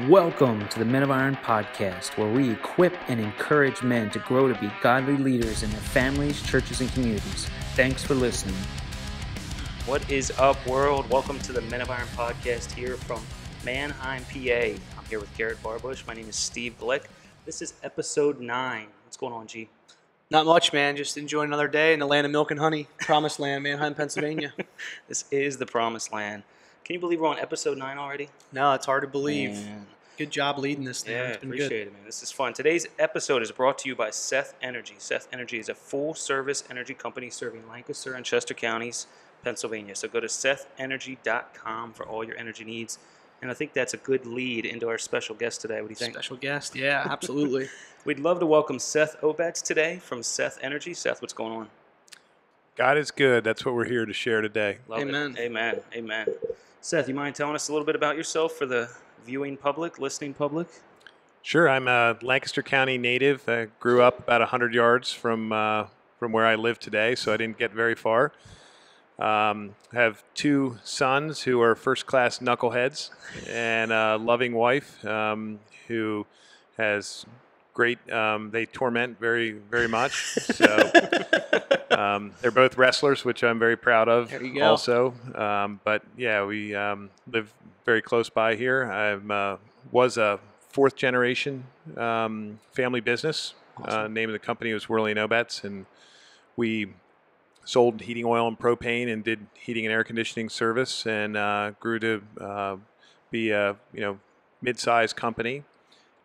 Welcome to the Men of Iron podcast, where we equip and encourage men to grow to be godly leaders in their families, churches, and communities. Thanks for listening. What is up, world? Welcome to the Men of Iron podcast here from Mannheim, PA. I'm here with Garrett Barbush. My name is Steve Glick. This is episode 9. What's going on, G? Not much, man. Just enjoying another day in the land of milk and honey. Promised land, Mannheim, Pennsylvania. This is the promised land. Can you believe we're on episode 9 already? No, it's hard to believe. Man. Good job leading this thing. Yeah, It's been appreciate good. it, man. This is fun. Today's episode is brought to you by Seth Energy. Seth Energy is a full-service energy company serving Lancaster and Chester counties, Pennsylvania. So go to SethEnergy.com for all your energy needs. And I think that's a good lead into our special guest today. What do you think? Special guest? Yeah, absolutely. We'd love to welcome Seth Obetz today from Seth Energy. Seth, what's going on? God is good. That's what we're here to share today. Love Amen. It. Amen. Amen. Seth, you mind telling us a little bit about yourself for the viewing public, listening public? Sure. I'm a Lancaster County native. I grew up about 100 yards from where I live today, so I didn't get very far. Have 2 sons who are first-class knuckleheads and a loving wife who has great, they torment very, very much. So they're both wrestlers, which I'm very proud of There you go. also. But yeah, we live very close by here. I was a 4th generation family business. Awesome. Name of the company was Seth Obetz, and we sold heating oil and propane and did heating and air conditioning service, and grew to be a mid-sized company.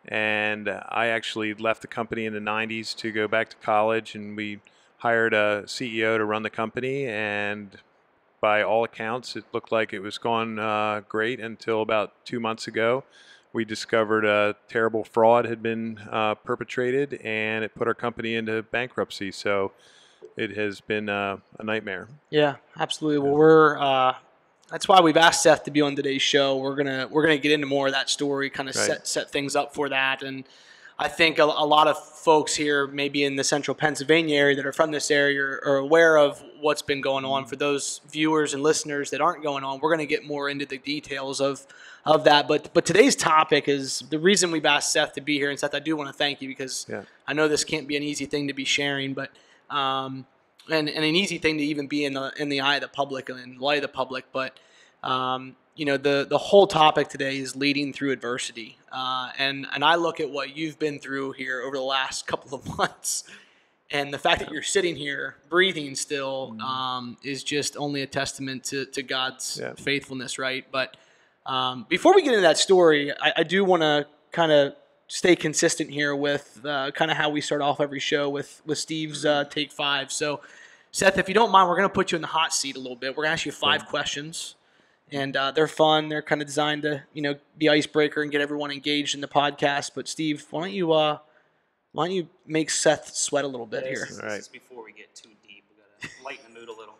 And I actually left the company in the 90s to go back to college, and we hired a CEO to run the company, and by all accounts it looked like it was going great until about 2 months ago. We discovered a terrible fraud had been perpetrated, and it put our company into bankruptcy. So it has been a nightmare. Yeah, absolutely. Well, that's why we've asked Seth to be on today's show. We're gonna get into more of that story, kind of Right. set things up for that. And I think a lot of folks here, maybe in the central Pennsylvania area that are from this area, are aware of what's been going on. For those viewers and listeners that aren't going on, we're going to get more into the details of that. But today's topic is the reason we've asked Seth to be here. And Seth, I do want to thank you because I know this can't be an easy thing to be sharing, but and an easy thing to even be in the eye of the public and in light of the public. But the whole topic today is leading through adversity. And I look at what you've been through here over the last couple of months, and the fact that you're sitting here breathing still is just only a testament to God's faithfulness, right? But before we get into that story, I do want to kind of stay consistent here with kind of how we start off every show with Steve's Take 5. So, Seth, if you don't mind, we're going to put you in the hot seat a little bit. We're going to ask you 5 questions. And they're fun. They're kind of designed to, be icebreaker and get everyone engaged in the podcast. But Steve, why don't you make Seth sweat a little bit here? This Right. is before we get too deep. We gotta lighten the mood a little.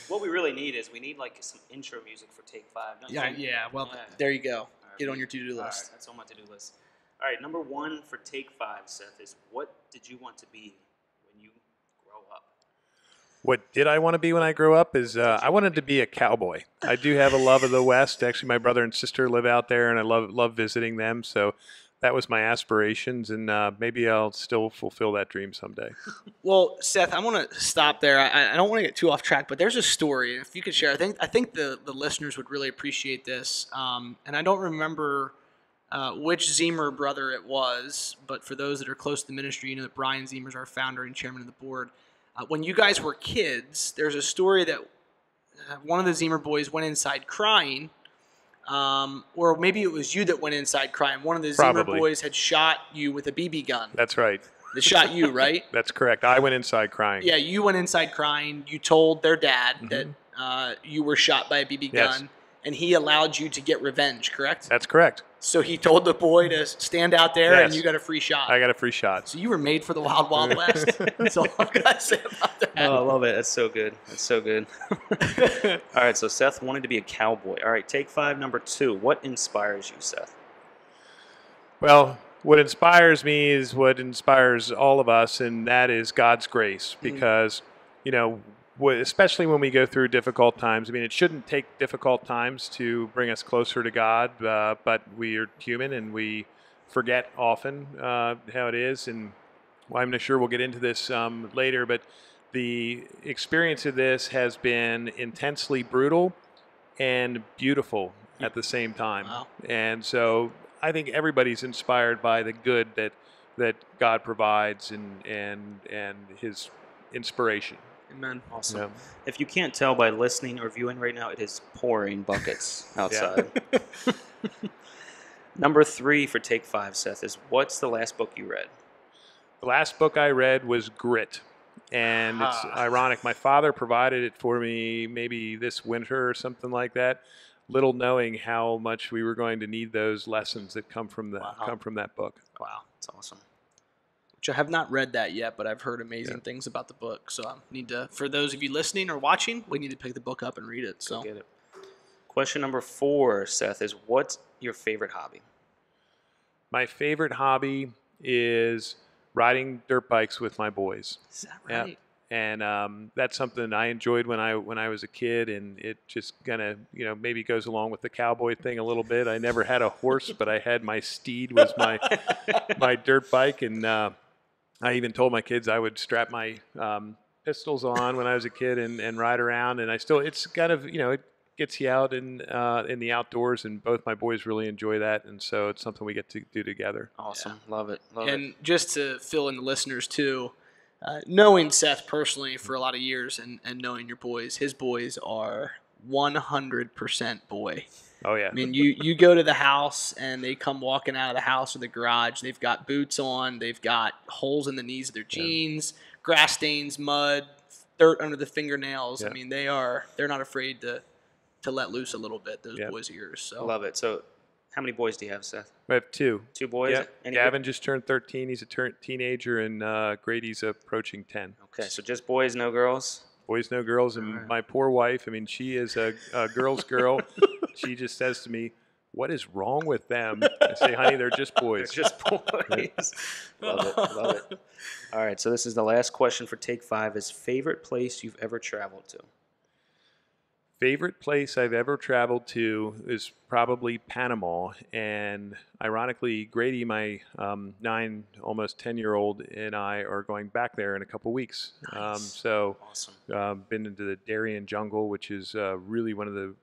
What we really need is like some intro music for Take 5. Don't you think? Yeah. Well, Yeah. there you go. All right, Get on your to-do all list. right, that's on my to-do list. All right, number 1 for Take 5, Seth, is what did you want to be when you grow up? What did I want to be when I grew up is I wanted to be a cowboy. I do have a love of the West. Actually, my brother and sister live out there, and I love visiting them. So that was my aspirations, and maybe I'll still fulfill that dream someday. Well, Seth, I want to stop there. I don't want to get too off track, but there's a story. If you could share, I think the listeners would really appreciate this. And I don't remember which Zemer brother it was, but for those that are close to the ministry, that Brian Zemer is our founder and chairman of the board. When you guys were kids, there's a story that one of the Zemer boys went inside crying, or maybe it was you that went inside crying. One of the Zemer Probably. boys had shot you with a BB gun. That's right. They shot you, right? That's correct. I went inside crying. Yeah, you went inside crying. You told their dad that you were shot by a BB Yes. gun, and he allowed you to get revenge, correct? That's correct. So he told the boy to stand out there, and Yes. you got a free shot. I got a free shot. So you were made for the Wild Wild West. That's all I've got to say about that. Oh, I love it. That's so good. That's so good. All right, so Seth wanted to be a cowboy. All right, Take 5, number 2. What inspires you, Seth? Well, what inspires me is what inspires all of us, and that is God's grace. Because, especially when we go through difficult times. I mean, it shouldn't take difficult times to bring us closer to God, but we are human and we forget often how it is. And I'm not sure we'll get into this later, but the experience of this has been intensely brutal and beautiful at the same time. Wow. And so I think everybody's inspired by the good that God provides and His inspiration. Amen. Awesome. Yeah. If you can't tell by listening or viewing right now, it is pouring buckets outside. Number 3 for Take 5, Seth, is what's the last book you read? The last book I read was Grit. And it's ironic. My father provided it for me maybe this winter or something like that, little knowing how much we were going to need those lessons that come from that book. Wow, that's awesome. Which I have not read that yet, but I've heard amazing things about the book. So I need to, for those of you listening or watching, we need to pick the book up and read it. So Get it. Question number 4, Seth, is what's your favorite hobby? My favorite hobby is riding dirt bikes with my boys. Is that right? Yep. And that's something I enjoyed when I was a kid, and it just kind of maybe goes along with the cowboy thing a little bit. I never had a horse, but I had my steed was my my dirt bike, and I even told my kids I would strap my pistols on when I was a kid and ride around. And it's kind of it gets you out in the outdoors, and both my boys really enjoy that, and so it's something we get to do together. Awesome. Love it. And just to fill in the listeners too, knowing Seth personally for a lot of years and knowing your boys, his boys are 100% boy. Oh yeah. I mean, you go to the house and they come walking out of the house or the garage. They've got boots on. They've got holes in the knees of their jeans, grass stains, mud, dirt under the fingernails. Yeah. I mean, they're not afraid to let loose a little bit. Those boys of yours. So Love it. So, how many boys do you have, Seth? We have 2. 2 boys. Yeah. Any Gavin just turned 13. He's a teenager, and Grady's approaching 10. Okay, so just boys, no girls. Boys, no girls. And my poor wife, I mean, she is a girl's girl. She just says to me, "What is wrong with them?" I say, "Honey, they're just boys." Just boys. Love it. Love it. All right, so this is the last question for Take 5 is favorite place you've ever traveled to? Favorite place I've ever traveled to is probably Panama, and ironically, Grady, my 9, almost 10-year-old, and I are going back there in a couple weeks. Nice. Awesome. Been into the Darien jungle, which is really one of the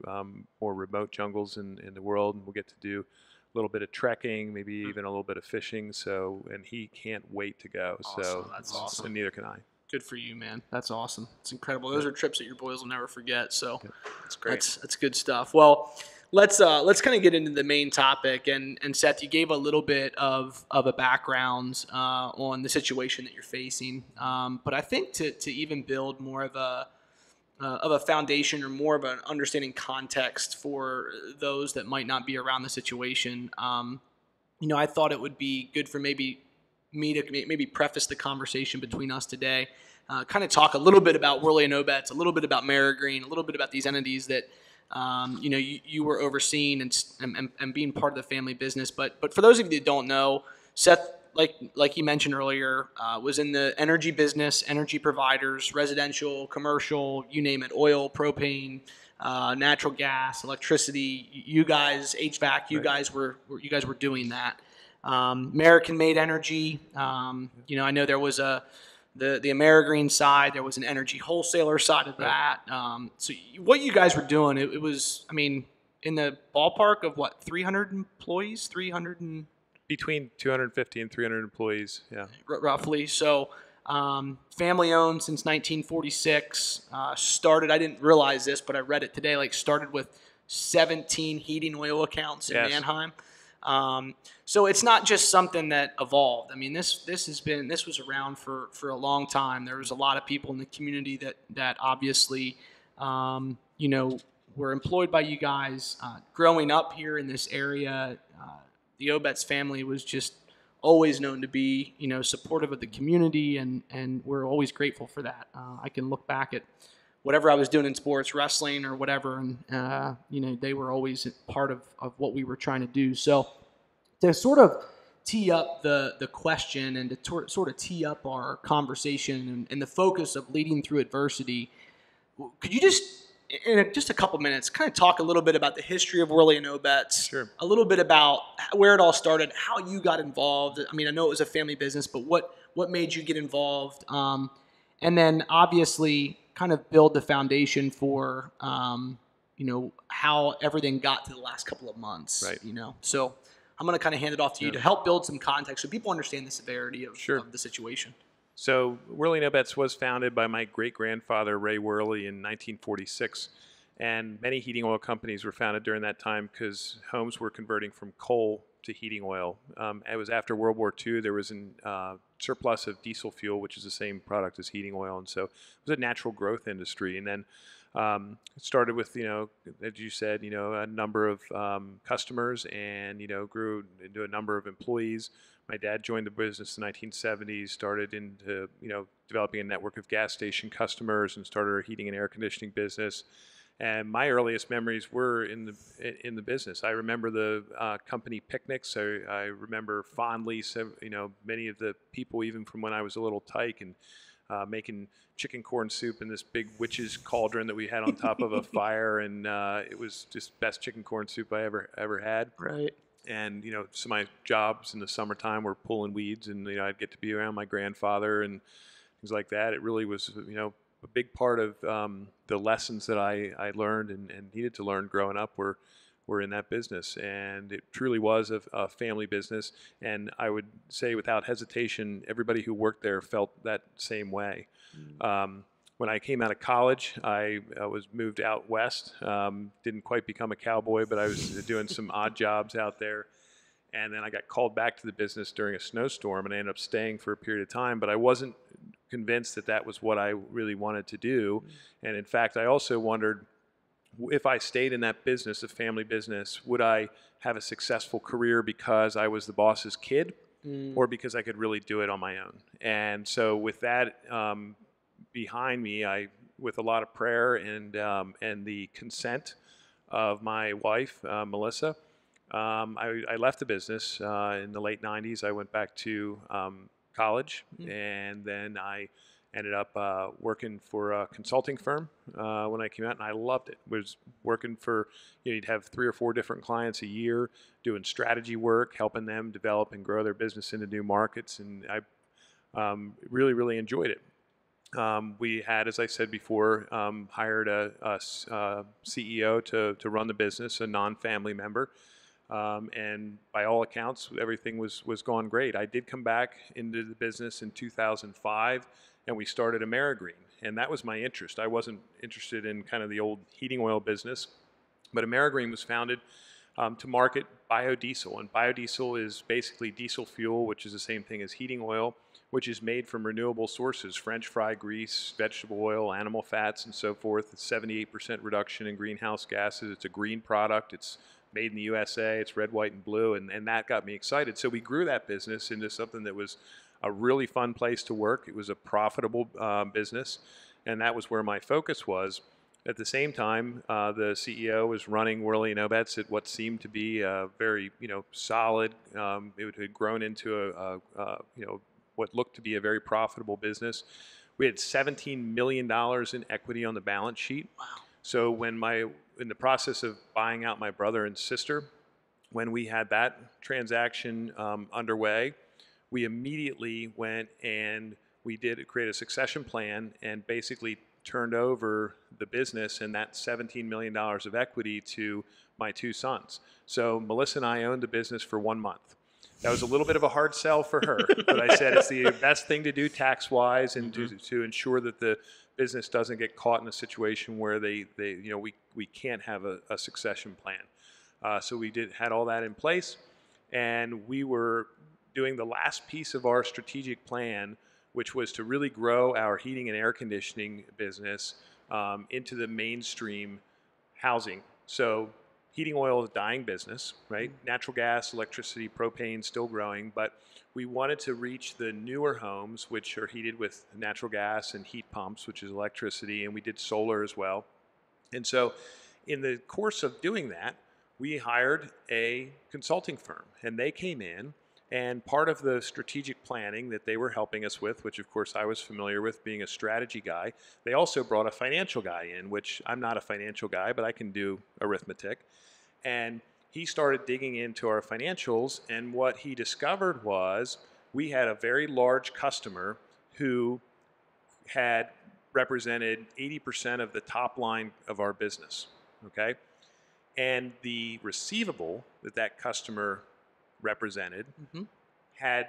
more remote jungles in the world, and we'll get to do a little bit of trekking, maybe even a little bit of fishing. So, and he can't wait to go. Awesome. So That's awesome. And neither can I. Good for you, man. That's awesome. It's incredible. Those are trips that your boys will never forget. So That's great. That's good stuff. Well, let's kind of get into the main topic. And Seth, you gave a little bit of a background on the situation that you're facing. But I think to even build more of a foundation or more of an understanding context for those that might not be around the situation, I thought it would be good for maybe me to maybe preface the conversation between us today, kind of talk a little bit about Worley and Obetz, a little bit about Marigreen, a little bit about these entities that you were overseeing and being part of the family business. But for those of you that don't know, Seth, like you mentioned earlier, was in the energy business, energy providers, residential, commercial, you name it, oil, propane, natural gas, electricity. You guys, HVAC, you guys were doing that. American-made energy. I know there was the Amerigreen side. There was an energy wholesaler side of that. So what you guys were doing, it was, in the ballpark of what, 300 employees, Between 250 and 300 employees, yeah. Roughly. So family owned since 1946. Started, I didn't realize this, but I read it today, started with 17 heating oil accounts in Mannheim. So it's not just something that evolved. This was around for a long time. There was a lot of people in the community that obviously, were employed by you guys. Growing up here in this area, the Obetz family was just always known to be, supportive of the community, and we're always grateful for that. I can look back at whatever I was doing in sports, wrestling or whatever, and they were always part of what we were trying to do. So to sort of tee up the question and to sort of tee up our conversation and the focus of leading through adversity, Could you just, in just a couple minutes, kind of talk a little bit about the history of Worley and Obetz? Sure. A little bit about where it all started, how you got involved. I mean, I know it was a family business, but what made you get involved? And then obviously kind of build the foundation for, how everything got to the last couple of months. Right. So I'm going to kind of hand it off to you to help build some context so people understand the severity of the situation. So Worley and Obetz was founded by my great-grandfather, Ray Worley, in 1946. And many heating oil companies were founded during that time because homes were converting from coal to heating oil. It was after World War II. There was a surplus of diesel fuel, which is the same product as heating oil. And so it was a natural growth industry. And then it started with, as you said, a number of customers and, grew into a number of employees. My dad joined the business in the 1970s, started into, developing a network of gas station customers and started a heating and air conditioning business. And my earliest memories were in the business. I remember the company picnics. I remember fondly, many of the people, even from when I was a little tyke, and making chicken corn soup in this big witch's cauldron that we had on top of a fire, and it was just best chicken corn soup I ever had. Right. And so my jobs in the summertime were pulling weeds, and I'd get to be around my grandfather and things like that. It really was a big part of the lessons that I learned and needed to learn growing up were in that business. And it truly was a family business. And I would say without hesitation, everybody who worked there felt that same way. When I came out of college, I was moved out west. Didn't quite become a cowboy, but I was doing some odd jobs out there. And then I got called back to the business during a snowstorm, and I ended up staying for a period of time. But I wasn't convinced that was what I really wanted to do. And in fact, I also wondered, if I stayed in that business, a family business, would I have a successful career because I was the boss's kid, or because I could really do it on my own? And so with that behind me, with a lot of prayer and the consent of my wife, Melissa, I left the business in the late 90s. I went back to college, and then I ended up working for a consulting firm when I came out, and I loved it. Was working for, you'd have 3 or 4 different clients a year, doing strategy work, helping them develop and grow their business into new markets, and I really, really enjoyed it. We had, as I said before, hired a CEO to run the business, a non-family member. And by all accounts, everything was going great. I did come back into the business in 2005, and we started AmeriGreen. And that was my interest. I wasn't interested in kind of the old heating oil business, but AmeriGreen was founded to market biodiesel. And biodiesel is basically diesel fuel, which is the same thing as heating oil, which is made from renewable sources: French fry grease, vegetable oil, animal fats, and so forth. It's 78% reduction in greenhouse gases. It's a green product. It's made in the USA. It's red, white, and blue, and that got me excited. So we grew that business into something that was a really fun place to work. It was a profitable business, and that was where my focus was. At the same time, the CEO was running Worley and Obetz at what seemed to be a very, solid. It had grown into what looked to be a very profitable business. We had $17 million in equity on the balance sheet. Wow. So in the process of buying out my brother and sister, when we had that transaction underway, we immediately went and we did create a succession plan and basically turned over the business and that $17 million of equity to my 2 sons. So Melissa and I owned the business for 1 month. That was a little bit of a hard sell for her, but I said it's the best thing to do tax-wise and to ensure that the business doesn't get caught in a situation where we can't have a succession plan. So we had all that in place, and we were doing the last piece of our strategic plan, which was to really grow our heating and air conditioning business into the mainstream housing. So heating oil is a dying business, right? Natural gas, electricity, propane still growing, but we wanted to reach the newer homes, which are heated with natural gas and heat pumps, which is electricity, and we did solar as well. And so in the course of doing that, we hired a consulting firm, and they came in And part of the strategic planning that they were helping us with, which of course I was familiar with being a strategy guy, they also brought a financial guy in, which I'm not a financial guy, but I can do arithmetic. And he started digging into our financials, and what he discovered was we had a very large customer who had represented 80% of the top line of our business, okay? And the receivable that that customer represented had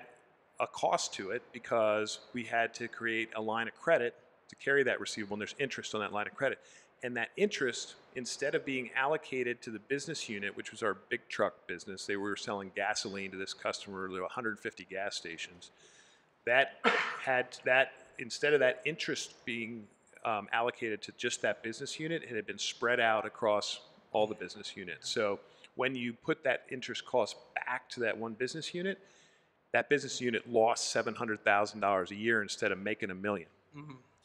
a cost to it because we had to create a line of credit to carry that receivable, and there's interest on that line of credit. And that interest, instead of being allocated to the business unit, which was our big truck business, they were selling gasoline to this customer, there were 150 gas stations, instead of that interest being allocated to just that business unit, it had been spread out across all the business units. So when you put that interest cost back to that one business unit, that business unit lost $700,000 a year instead of making $1 million.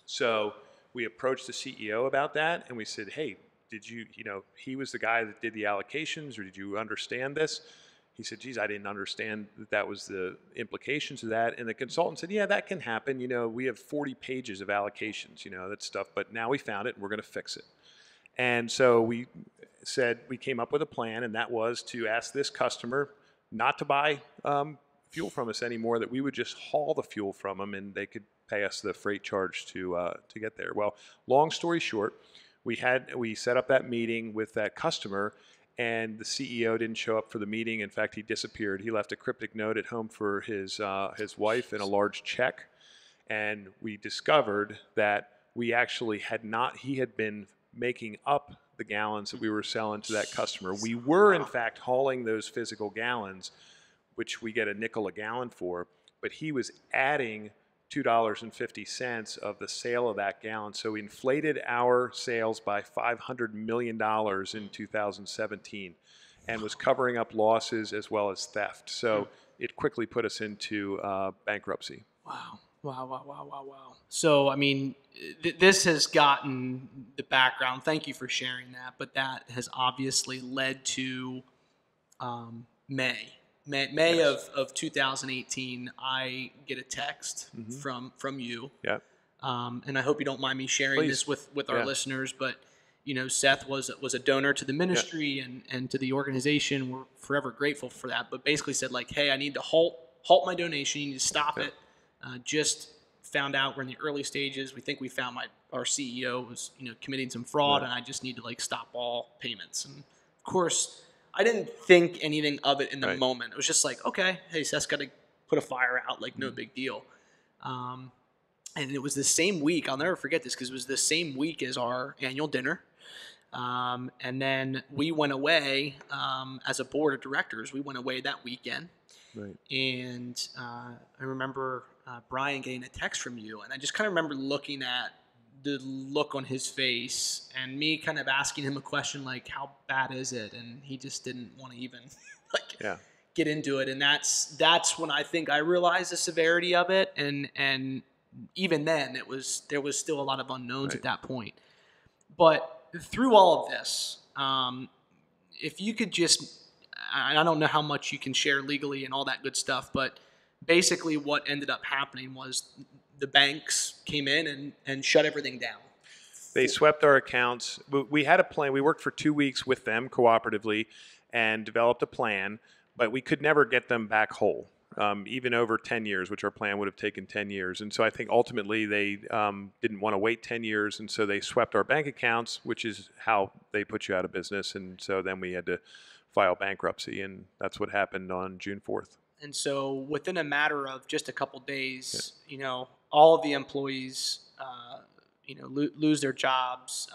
So we approached the CEO about that, and we said, hey, did you he was the guy that did the allocations, or did you understand this? He said, geez, I didn't understand that was the implications of that. And the consultant said, yeah, that can happen. We have 40 pages of allocations, that stuff, but now we found it and we're going to fix it. And so we came up with a plan, and that was to ask this customer not to buy fuel from us anymore, that we would just haul the fuel from them and they could pay us the freight charge to get there. Well, long story short, we set up that meeting with that customer, and the CEO didn't show up for the meeting. In fact, he disappeared. He left a cryptic note at home for his wife and a large check. And we discovered that he had been making up the gallons that we were selling to that customer. We were, in fact, hauling those physical gallons, which we get a nickel a gallon for, but he was adding $2.50 of the sale of that gallon. So we inflated our sales by $500 million in 2017 and was covering up losses as well as theft. So it quickly put us into bankruptcy. Wow. So, I mean, this has gotten the background. Thank you for sharing that. But that has obviously led to May yes. of 2018, I get a text from you. Yeah. And I hope you don't mind me sharing Please. this with our listeners, but Seth was a donor to the ministry and to the organization. We're forever grateful for that. But basically said like, hey, I need to halt my donation. You need to stop it. Just found out we're in the early stages. We think we found our CEO was committing some fraud, and I just need to like stop all payments. And of course, I didn't think anything of it in the moment. It was just like, okay, hey, Seth's got to put a fire out, like no big deal. And it was the same week. I'll never forget this because it was the same week as our annual dinner. And then we went away as a board of directors. We went away that weekend. Right. And I remember Brian getting a text from you, and I just kind of remember looking at the look on his face and me kind of asking him a question like, how bad is it? And he just didn't want to even get into it. And that's when I think I realized the severity of it. And even then there was still a lot of unknowns at that point. But through all of this, if you could just, I don't know how much you can share legally and all that good stuff, but basically what ended up happening was the banks came in and shut everything down. They swept our accounts. We had a plan. We worked for 2 weeks with them cooperatively and developed a plan, but we could never get them back whole, even over 10 years, which our plan would have taken 10 years. And so I think ultimately they didn't want to wait 10 years, and so they swept our bank accounts, which is how they put you out of business. And so then we had to file bankruptcy, and that's what happened on June 4th. And so within a matter of just a couple days, all of the employees, lose their jobs.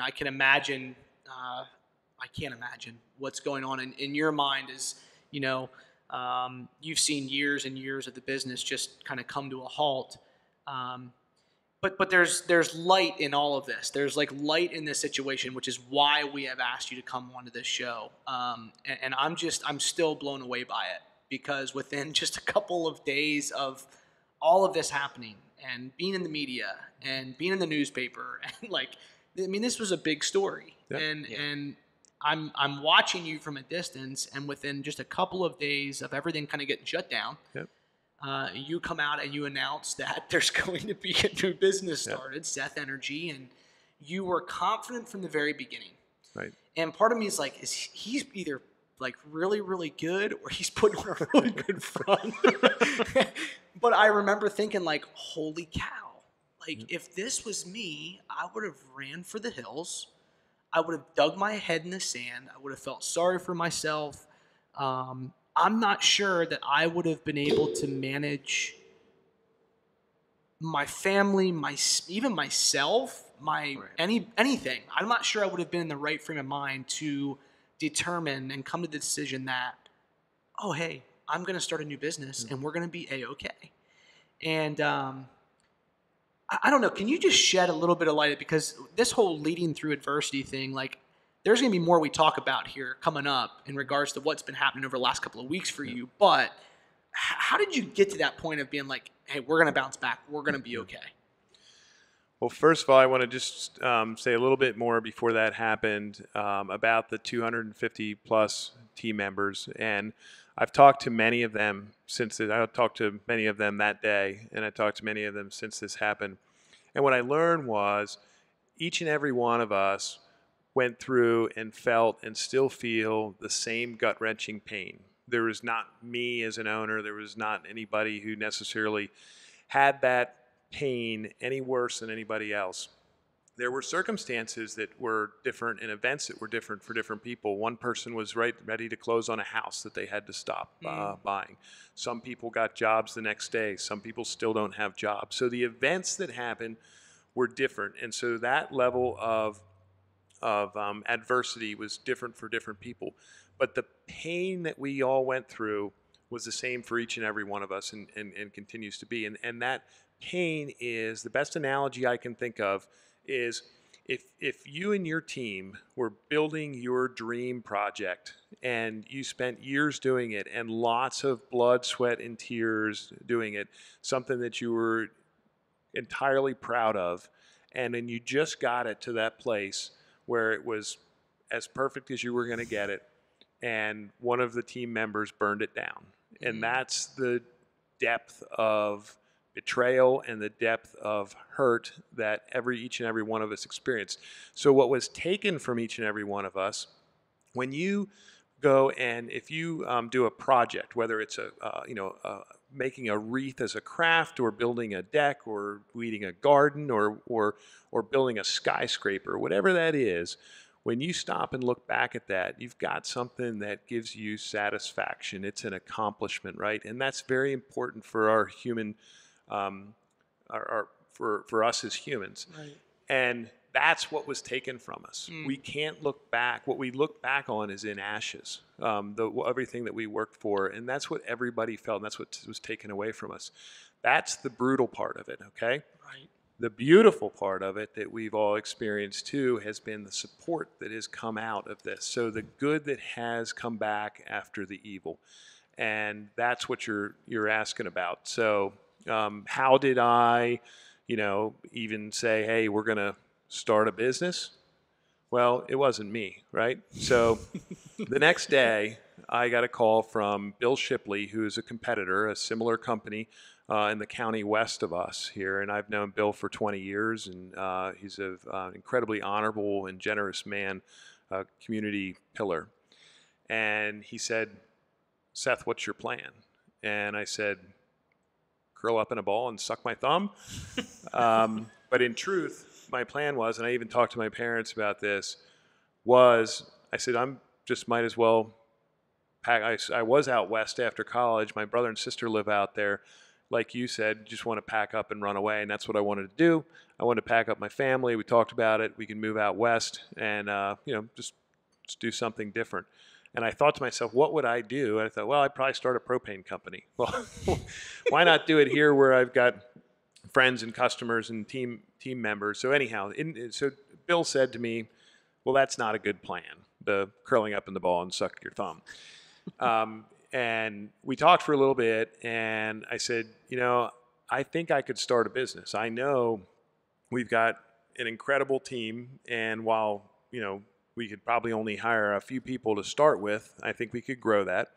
I can imagine, I can't imagine what's going on in your mind is, you've seen years and years of the business just kind of come to a halt. But there's light in all of this. There's like light in this situation, which is why we have asked you to come onto this show. And I'm still blown away by it, because within just a couple of days of all of this happening and being in the media and being in the newspaper and this was a big story. Yep. And I'm watching you from a distance, and within just a couple of days of everything kind of getting shut down, Yep. You come out and you announce that there's going to be a new business Yep. started, Seth Energy, and you were confident from the very beginning. Right. And part of me is like, he's either like really, really good, or he's putting on a really good front. But I remember thinking like, holy cow. Like, if this was me, I would have ran for the hills. I would have dug my head in the sand. I would have felt sorry for myself. I'm not sure that I would have been able to manage my family, even myself, anything. I'm not sure I would have been in the right frame of mind to determine and come to the decision that, oh, hey, I'm going to start a new business and we're going to be A-okay. And I don't know. Can you just shed a little bit of light? Because this whole leading through adversity thing, like, there's going to be more we talk about here coming up in regards to what's been happening over the last couple of weeks for you. But how did you get to that point of being like, hey, we're going to bounce back. We're going to be okay? Well, first of all, I want to just say a little bit more before that happened about the 250 plus team members. And I've talked to many of them I talked to many of them that day, and I talked to many of them since this happened. And what I learned was each and every one of us went through and felt and still feel the same gut-wrenching pain. There was not me as an owner. There was not anybody who necessarily had that pain any worse than anybody else. There were circumstances that were different and events that were different for different people. One person was ready to close on a house that they had to stop buying. Some people got jobs the next day. Some people still don't have jobs. So the events that happened were different. And so that level of adversity was different for different people. But the pain that we all went through was the same for each and every one of us and continues to be. And that pain is, the best analogy I can think of is if you and your team were building your dream project and you spent years doing it and lots of blood, sweat, and tears doing it, something that you were entirely proud of, and then you just got it to that place where it was as perfect as you were going to get it, and one of the team members burned it down. And that's the depth of betrayal and the depth of hurt that each and every one of us experienced. So what was taken from each and every one of us, when you go and if you do a project, whether it's making a wreath as a craft, or building a deck, or weeding a garden, or building a skyscraper, whatever that is, when you stop and look back at that, you've got something that gives you satisfaction. It's an accomplishment, right? And that's very important for our human, for us as humans. Right. And that's what was taken from us. We can't look back. What we look back on is in ashes, everything that we worked for. And that's what everybody felt. And that's what was taken away from us. That's the brutal part of it, okay? Right. The beautiful part of it that we've all experienced too has been the support that has come out of this. So the good that has come back after the evil. And that's what you're asking about. So how did I, even say, hey, we're going to start a business? Well, it wasn't me, right? So the next day, I got a call from Bill Shipley, who is a competitor, a similar company in the county west of us here. And I've known Bill for 20 years, and he's an incredibly honorable and generous man, community pillar. And he said, Seth, what's your plan? And I said, curl up in a ball and suck my thumb. But in truth, my plan was, and I even talked to my parents about this, I said, I'm just might as well pack. I was out west after college. My brother and sister live out there. Like you said, just want to pack up and run away. And that's what I wanted to do. I wanted to pack up my family. We talked about it. We can move out west and, just do something different. And I thought to myself, what would I do? And I thought, well, I'd probably start a propane company. Well, why not do it here where I've got friends and customers and team members? So anyhow, so Bill said to me, well, that's not a good plan, the curling up in the ball and suck your thumb. And we talked for a little bit, and I said, I think I could start a business. I know we've got an incredible team, and while, we could probably only hire a few people to start with. I think we could grow that.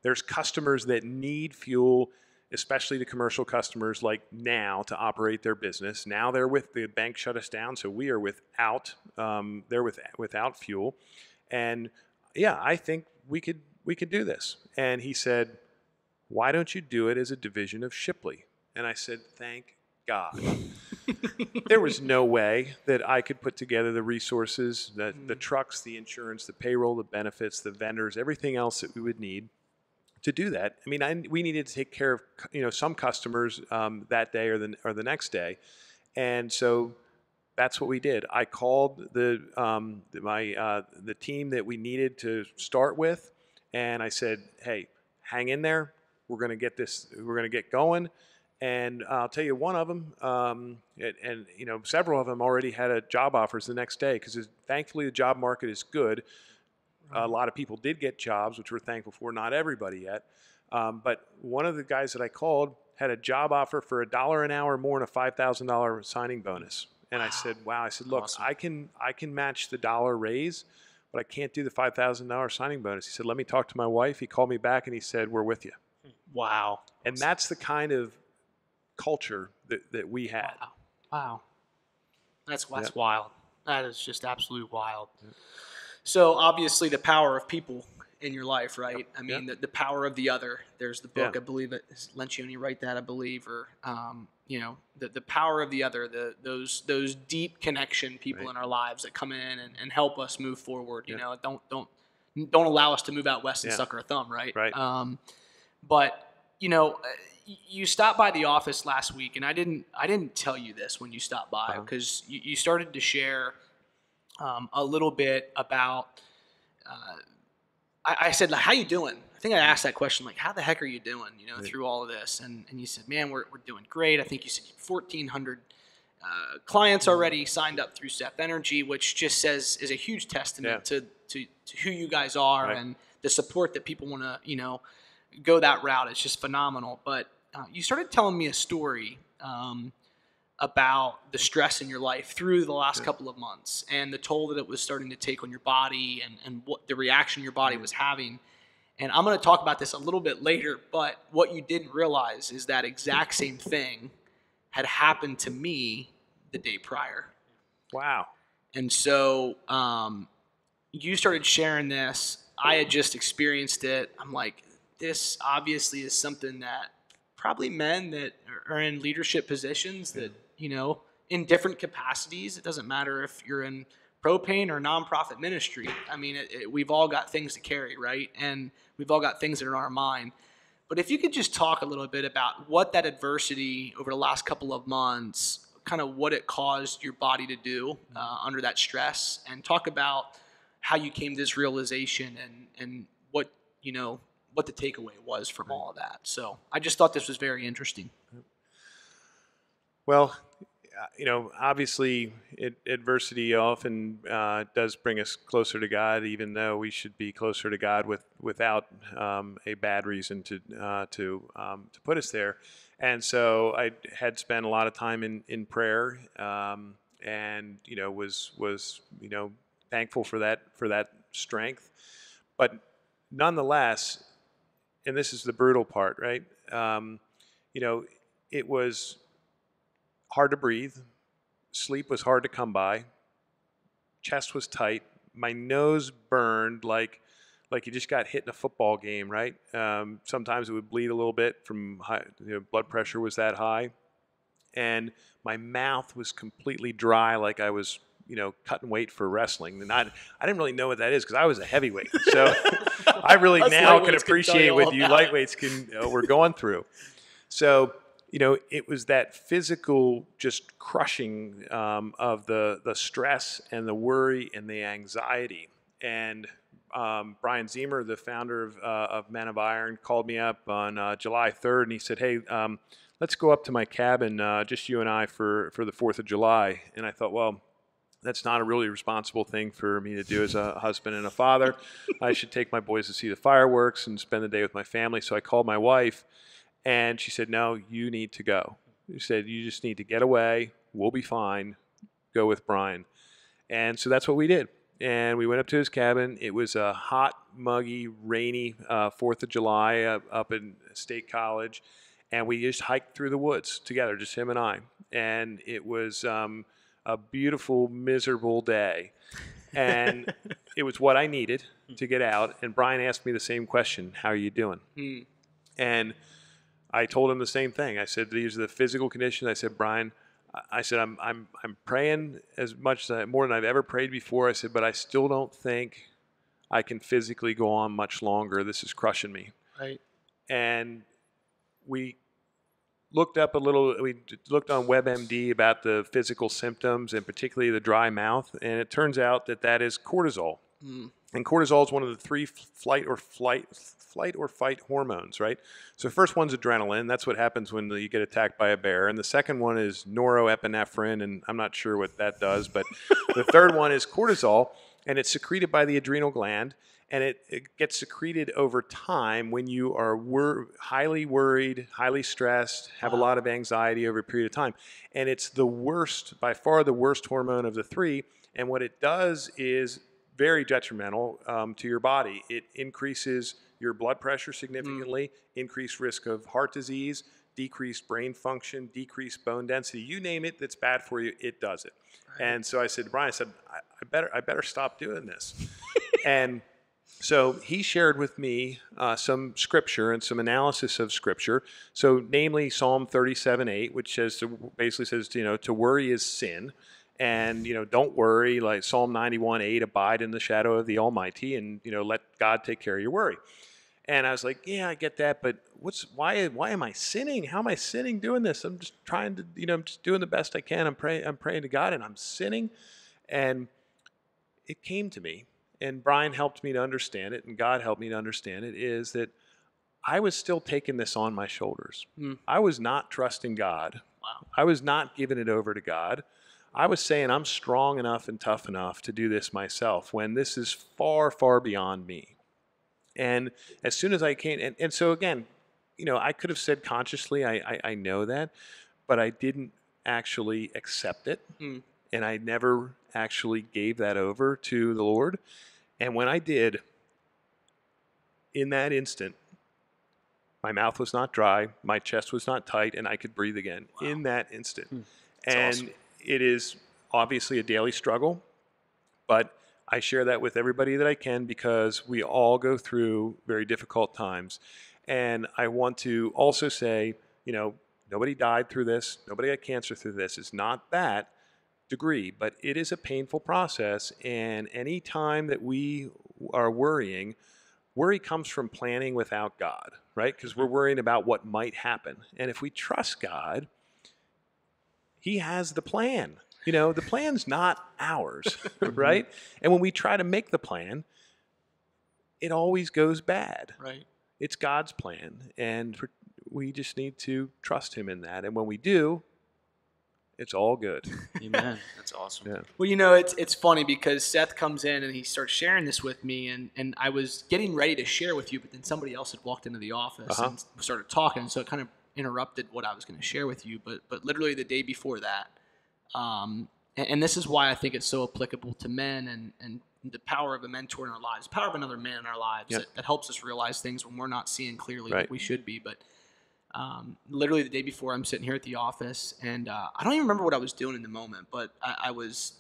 There's customers that need fuel, especially the commercial customers, like now to operate their business. Now the bank shut us down, so we are without without fuel. And yeah, I think we could do this. And he said, why don't you do it as a division of Shipley? And I said, thank God. There was no way that I could put together the resources, the trucks, the insurance, the payroll, the benefits, the vendors, everything else that we would need to do that. I mean, we needed to take care of some customers that day or the next day, and so that's what we did. I called the team that we needed to start with, and I said, "Hey, hang in there. We're going to get this. We're going to get going." And I'll tell you, one of them, and several of them already had job offers the next day because thankfully the job market is good. A lot of people did get jobs, which we're thankful for. Not everybody yet, but one of the guys that I called had a job offer for $1 an hour more and a $5,000 signing bonus. And I said, "Wow!" I said, "Look, awesome. I can match the dollar raise, but I can't do the $5,000 signing bonus." He said, "Let me talk to my wife." He called me back and he said, "We're with you." Wow! And that's the kind of culture that we had. Wow. That's wild. That is just absolutely wild. Yeah. So obviously the power of people in your life, right? Yep. I mean, the power of the other. There's the book, I believe it is Lencioni write that, I believe, or the power of the other, those deep connection people in our lives that come in and help us move forward. You know, don't allow us to move out west and suck our thumb, right? Right. But you stopped by the office last week, and I didn't tell you this when you stopped by because you started to share a little bit about. I said, like, "How you doing?" I think I asked that question, like, "How the heck are you doing?" Through all of this, and you said, "Man, we're doing great." I think you said 1,400 clients already signed up through Seth Energy, which just is a huge testament to who you guys are and the support that people want to go that route. It's just phenomenal. But you started telling me a story about the stress in your life through the last couple of months and the toll that it was starting to take on your body and what the reaction your body was having. And I'm going to talk about this a little bit later, but what you didn't realize is that exact same thing had happened to me the day prior. Wow. And so you started sharing this. I had just experienced it. I'm like, this obviously is something that probably men that are in leadership positions that, in different capacities, it doesn't matter if you're in propane or nonprofit ministry. I mean, we've all got things to carry, right? And we've all got things that are in our mind. But if you could just talk a little bit about what that adversity over the last couple of months, kind of what it caused your body to do under that stress, and talk about how you came to this realization and what, what the takeaway was from all of that. So I just thought this was very interesting. Well, obviously adversity often does bring us closer to God, even though we should be closer to God without a bad reason to put us there. And so I had spent a lot of time in prayer, and was thankful for that strength. But nonetheless, and this is the brutal part, right? It was hard to breathe. Sleep was hard to come by. Chest was tight. My nose burned like you just got hit in a football game, right? Sometimes it would bleed a little bit from high, blood pressure was that high. And my mouth was completely dry, like I was, cutting weight for wrestling. And I didn't really know what that is because I was a heavyweight. So I really now can appreciate what you lightweights we're going through. So, it was that physical just crushing of the stress and the worry and the anxiety. And Brian Zemer, the founder of Men of Iron, called me up on July 3rd, and he said, "Hey, let's go up to my cabin, just you and I, for the 4th of July." And I thought, well, that's not a really responsible thing for me to do as a husband and a father. I should take my boys to see the fireworks and spend the day with my family. So I called my wife. And she said, "No, you need to go." She said, "You just need to get away. We'll be fine. Go with Brian." And so that's what we did. and we went up to his cabin. It was a hot, muggy, rainy 4th of July up in State College, and we just hiked through the woods together, just him and I. And it was a beautiful, miserable day. And it was what I needed to get out. And Brian asked me the same question, how are you doing? And I told him the same thing. I said, these are the physical conditions. I said, Brian, I said, I'm praying as much as more than I've ever prayed before. I said, but I still don't think I can physically go on much longer. This is crushing me. Right. And we looked up a little, we looked on WebMD about the physical symptoms and particularly the dry mouth. And it turns out that that is cortisol. And cortisol is one of the 3 flight or fight hormones, right? So the first one's adrenaline. That's what happens when you get attacked by a bear. And the second one is norepinephrine, and I'm not sure what that does. But the third one is cortisol, and it's secreted by the adrenal gland. And it gets secreted over time when you are highly worried, highly stressed, have a lot of anxiety over a period of time. And it's the worst, by far the worst hormone of the 3. And what it does is very detrimental to your body. It increases your blood pressure significantly, increased risk of heart disease, decreased brain function, decreased bone density. You name it that's bad for you, it does it. Right. And so I said to Brian, I said, I better stop doing this. And so he shared with me some scripture and some analysis of scripture. So namely Psalm 37:8, which basically says, to worry is sin. And, don't worry, like Psalm 91:8, abide in the shadow of the Almighty and, let God take care of your worry. And I was like, yeah, I get that, but why am I sinning? How am I sinning doing this? I'm just trying to, I'm just doing the best I can. I'm praying to God and I'm sinning. And it came to me, and Brian helped me to understand it, and God helped me to understand it, is that I was still taking this on my shoulders. I was not trusting God. Wow. I was not giving it over to God. I was saying I'm strong enough and tough enough to do this myself when this is far, far beyond me. And as soon as I came, and so again, I could have said consciously, I know that, but I didn't actually accept it. And I never actually gave that over to the Lord. And when I did, in that instant, my mouth was not dry, my chest was not tight, and I could breathe again in that instant. That's and awesome. It is obviously a daily struggle, but I share that with everybody that I can because we all go through very difficult times. And I want to also say, nobody died through this. Nobody got cancer through this. It's not that degree, but it is a painful process. And any time that we are worrying, worry comes from planning without God, right? Because we're worrying about what might happen. And if we trust God, He has the plan. The plan's not ours, right? And when we try to make the plan, it always goes bad. Right. It's God's plan, and we just need to trust Him in that. And when we do, it's all good. Amen. That's awesome. Yeah. Well, it's funny because Seth comes in and he starts sharing this with me, and I was getting ready to share with you, but then somebody else had walked into the office and started talking, so it kind of interrupted what I was going to share with you. But literally the day before that, and this is why I think it's so applicable to men and the power of a mentor in our lives, the power of another man in our lives that helps us realize things when we're not seeing clearly like we should be. But literally the day before, I'm sitting here at the office, and I don't even remember what I was doing in the moment, but I was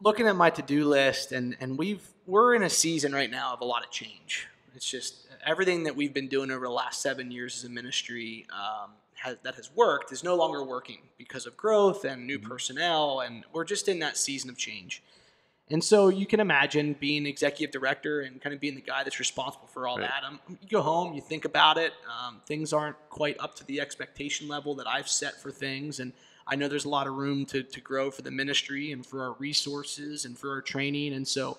looking at my to-do list, and we're in a season right now of a lot of change. It's just everything that we've been doing over the last 7 years as a ministry that has worked is no longer working because of growth and new personnel, and we're just in that season of change. And so you can imagine being executive director and kind of being the guy that's responsible for all that. You go home, you think about it. Things aren't quite up to the expectation level that I've set for things, and I know there's a lot of room to grow for the ministry and for our resources and for our training. And so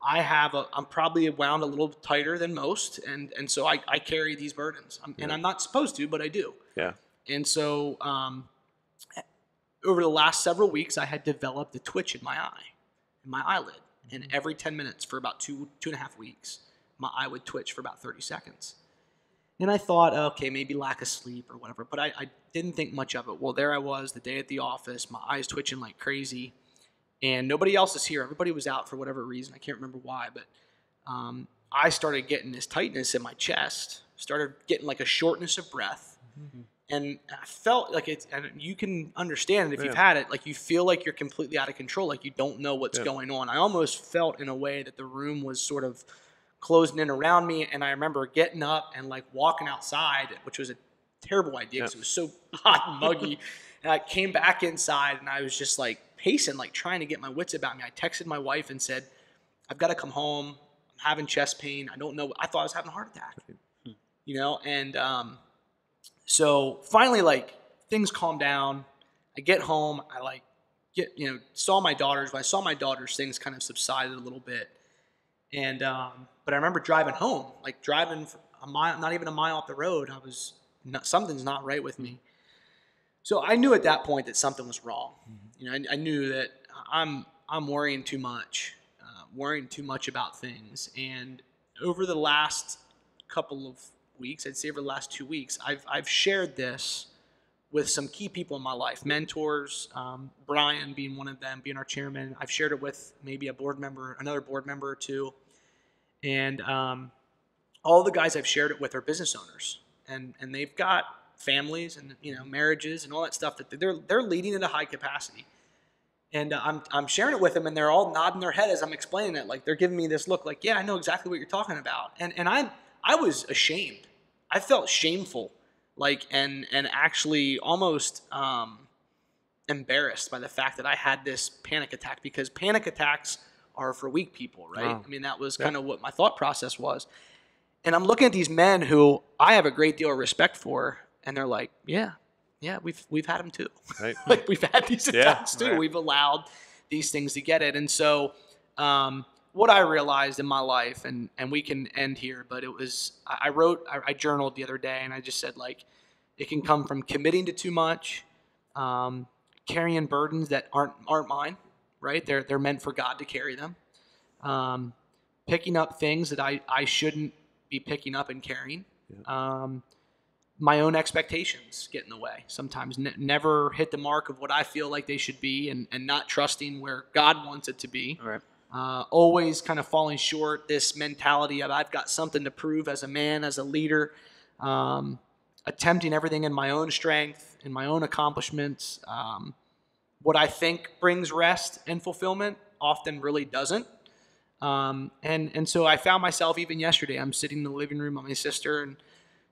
I'm probably wound a little tighter than most, and so I carry these burdens. And I'm not supposed to, but I do. Yeah. And so over the last several weeks, I had developed a twitch in my eye, in my eyelid. And every 10 minutes for about 2.5 weeks, my eye would twitch for about 30 seconds. And I thought, okay, maybe lack of sleep or whatever, but I didn't think much of it. Well, there I was the day at the office, my eyes twitching like crazy. and nobody else is here. Everybody was out for whatever reason. I can't remember why, but I started getting this tightness in my chest, started getting like a shortness of breath. Mm-hmm. And I felt like it's, and you can understand it if you've had it, like you feel like you're completely out of control, like you don't know what's going on. I almost felt in a way that the room was sort of closing in around me. And I remember getting up and like walking outside, which was a terrible idea because it was so hot and muggy. And I came back inside and I was just like pacing, like trying to get my wits about me. I texted my wife and said, I've got to come home. I'm having chest pain. I don't know. I thought I was having a heart attack, you know? And, so finally, like, things calm down. I get home. I, like, saw my daughters. When I saw my daughters, things kind of subsided a little bit. And, but I remember driving home, like, driving a mile, not even a mile up the road. Something's not right with me. So I knew at that point that something was wrong. You know, I knew that I'm worrying too much about things. And over the last couple of weeks, I'd say over the last 2 weeks, I've shared this with some key people in my life, mentors, Brian being one of them, being our chairman. I've shared it with maybe another board member or two. And all the guys I've shared it with are business owners. And they've got families and, you know, marriages and all that stuff that they're leading into high capacity. And I'm sharing it with them, and they're all nodding their head as I'm explaining it. Like, they're giving me this look like, yeah, I know exactly what you're talking about. And I was ashamed. I felt shameful, like, and actually almost embarrassed by the fact that I had this panic attack, because panic attacks are for weak people, right? Wow. I mean, that was kind of what my thought process was. And I'm looking at these men who I have a great deal of respect for, and they're like, yeah, we've had them too. Right. Like, we've had these attacks too. Right. We've allowed these things to get it. And so, what I realized in my life, and we can end here, but it was, I journaled the other day, and I just said, like, it can come from committing to too much, carrying burdens that aren't mine, right? They're meant for God to carry them. Picking up things that I shouldn't be picking up and carrying. Yeah. My own expectations get in the way. Sometimes never hit the mark of what I feel like they should be, and not trusting where God wants it to be. All right. Always kind of falling short, this mentality of I've got something to prove as a man, as a leader, attempting everything in my own strength, in my own accomplishments. What I think brings rest and fulfillment often really doesn't. And so I found myself, even yesterday, I'm sitting in the living room with my sister, and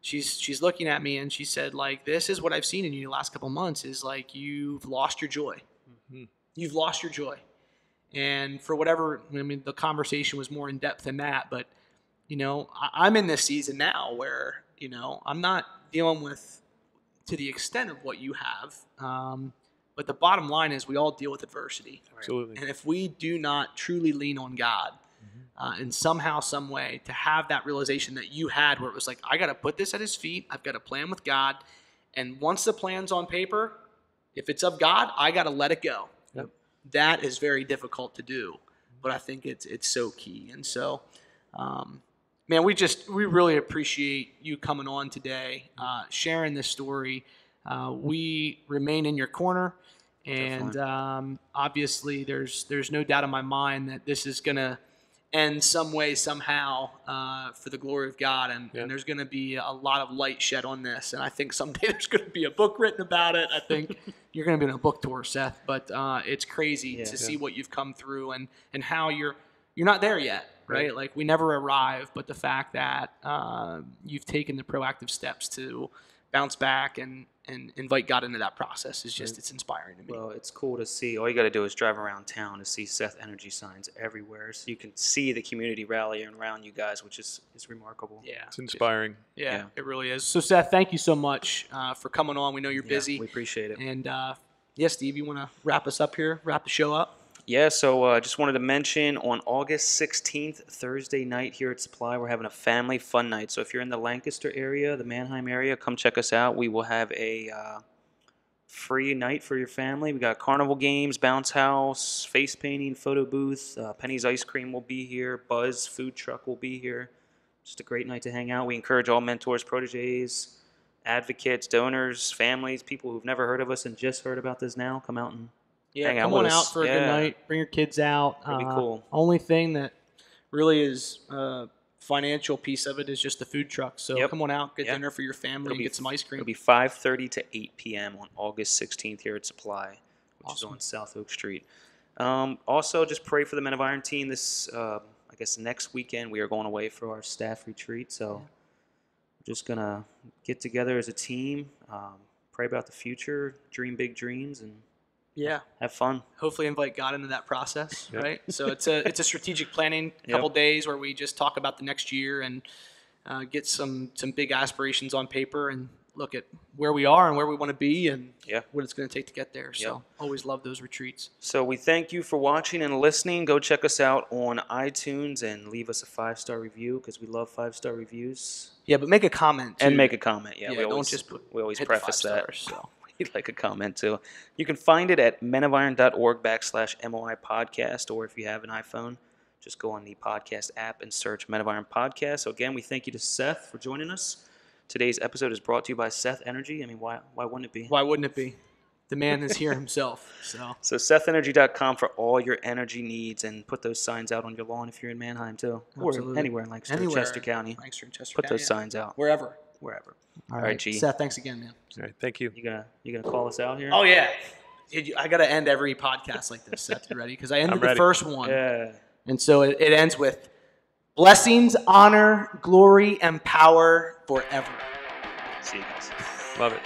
she's looking at me, and she said, like, this is what I've seen in you the last couple of months, is like, you've lost your joy. Mm-hmm. You've lost your joy. And for whatever, I mean, the conversation was more in depth than that, but, you know, I'm in this season now where, you know, I'm not dealing with to the extent of what you have. But the bottom line is we all deal with adversity. Absolutely. And if we do not truly lean on God, in somehow, some way, to have that realization that you had, where it was like, I got to put this at his feet. I've got to plan with God. And once the plan's on paper, if it's of God, I got to let it go. Yep. That is very difficult to do, but I think it's so key. And so, man, we really appreciate you coming on today, sharing this story. We remain in your corner, and obviously there's no doubt in my mind that this is going to end some way, somehow, for the glory of God, and there's going to be a lot of light shed on this, and I think someday there's going to be a book written about it. I think you're going to be on a book tour, Seth, but it's crazy to see what you've come through, and how you're not there yet, right? Like, we never arrive, but the fact that you've taken the proactive steps to bounce back and invite God into that process is just, it's inspiring to me. Well, it's cool to see. All you got to do is drive around town to see Seth Energy signs everywhere, so you can see the community rallying around you guys, which is remarkable. Yeah, it's inspiring. Yeah, it really is. So, Seth, thank you so much for coming on. We know you're busy. We appreciate it. And Steve, you want to wrap us up here, wrap the show up? Yeah, so just wanted to mention on August 16th, Thursday night here at Supply, we're having a family fun night. So if you're in the Lancaster area, the Manheim area, come check us out. We will have a free night for your family. We got carnival games, bounce house, face painting, photo booth. Penny's Ice Cream will be here. Buzz Food Truck will be here. Just a great night to hang out. We encourage all mentors, proteges, advocates, donors, families, people who've never heard of us and just heard about this now. Come out and Yeah, come on out for a good night. Bring your kids out. That'd be cool. Only thing that really is financial piece of it is just the food truck. So come on out, get dinner for your family, get some ice cream. It'll be 5:30 to 8 p.m. on August 16th here at Supply, which is on South Oak Street. Also, just pray for the Men of Iron team. This, I guess, next weekend we are going away for our staff retreat. So we're just going to get together as a team, pray about the future, dream big dreams, and have fun. Hopefully invite God into that process, right? So it's a strategic planning couple days where we just talk about the next year and get some big aspirations on paper and look at where we are and where we want to be and what it's going to take to get there. So always love those retreats. So we thank you for watching and listening. Go check us out on iTunes and leave us a 5-star review because we love 5-star reviews. Yeah, but make a comment too. And make a comment. Yeah, we always hit preface 5 that. stars, so. We'd like a comment too. You can find it at menofiron.org/MOI podcast, or if you have an iPhone, just go on the podcast app and search Men of Iron Podcast. So again, we thank you to Seth for joining us. Today's episode is brought to you by Seth Energy. I mean, why wouldn't it be? Why wouldn't it be? The man is here himself. So SethEnergy.com for all your energy needs, and put those signs out on your lawn if you're in Manheim too, Absolutely. or anywhere in Lancaster, Chester County. Put those signs out wherever. All right, G. Seth, thanks again, man. All right, thank you. You gonna call us out here? Oh yeah, I gotta end every podcast like this. Seth, you ready? Because I ended the first one, and so it ends with blessings, honor, glory, and power forever. See you guys. Love it.